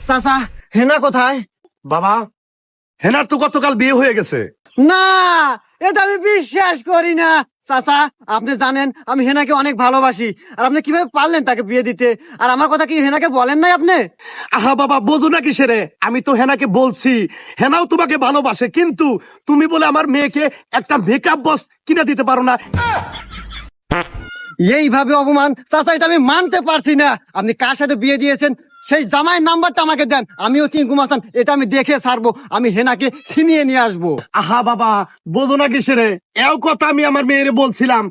চাচা হেনা কোথায়? বাবা, হেনার তো গতকাল বিয়ে হয়ে গেছে। না, এটা আমি বিশ্বাস করি না। চাচা আপনি জানেন আমি হেনাকে অনেক ভালোবাসি, আর আপনি কিভাবে পারলেন তাকে বিয়ে দিতে? আর আমার কথা কি হেনাকে বলেন নাই আপনি? আহা বাবা, বোঝো না কিসে রে? আমি তো হেনাকে বলছি, হেনাও তোমাকে ভালোবাসে, কিন্তু তুমি বলে আমার মেয়েকে একটা মেকআপ বক্স কিনে দিতে পারো না। এইভাবে অপমান চাচা, এটা আমি মানতে পারছি না। আপনি কার সাথে বিয়ে দিয়েছেন সেই জামাইয়ের নাম্বারটা আমাকে দেন, আমিও চিঙ্কু মাস্তান এটা আমি দেখে ছাড়বো, আমি হেনাকে ছিনিয়ে নিয়ে আসবো। আহা বাবা, বোঝো না কিসে রে? এও কথা আমি আমার মেয়েরে বলছিলাম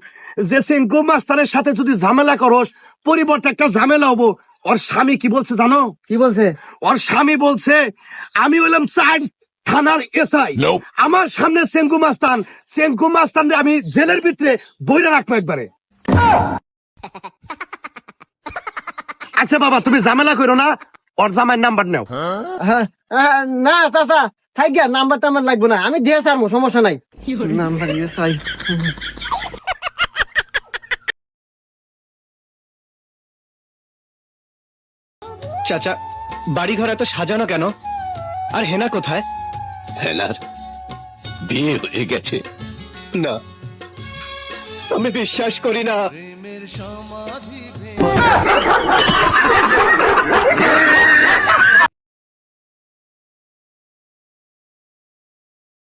যে সিংকু মাস্টারের সাথে যদি ঝামেলা করস, পরিবর্তে একটা ঝামেলা হবো। ওর স্বামী কি বলছে জানো? কি বলছে? ওর স্বামী বলছে আমি হইলাম চার থানার এসআই, আমার সামনে চেঙ্কু মাস্তান আমি জেলের ভিতরে বইরা রাখবো একবারে। আচ্ছা বাবা, তুমি ঝামেলা করো না, ওর জামাইয়ের নাম্বার নাও। হ্যাঁ, না চাচা থাক গিয়া, নাম্বারটা আমার লাগবে না, আমি দিয়ে ছাড়বো, সমস্যা নাই। নাম্বার চাই। চাচা, বাড়ি ঘর এত সাজানো কেন? আর হেনা কোথায়? হেনার বিয়ে হয়ে গেছে। না, আমি বিশ্বাস করি না। প্রেমের সমাধি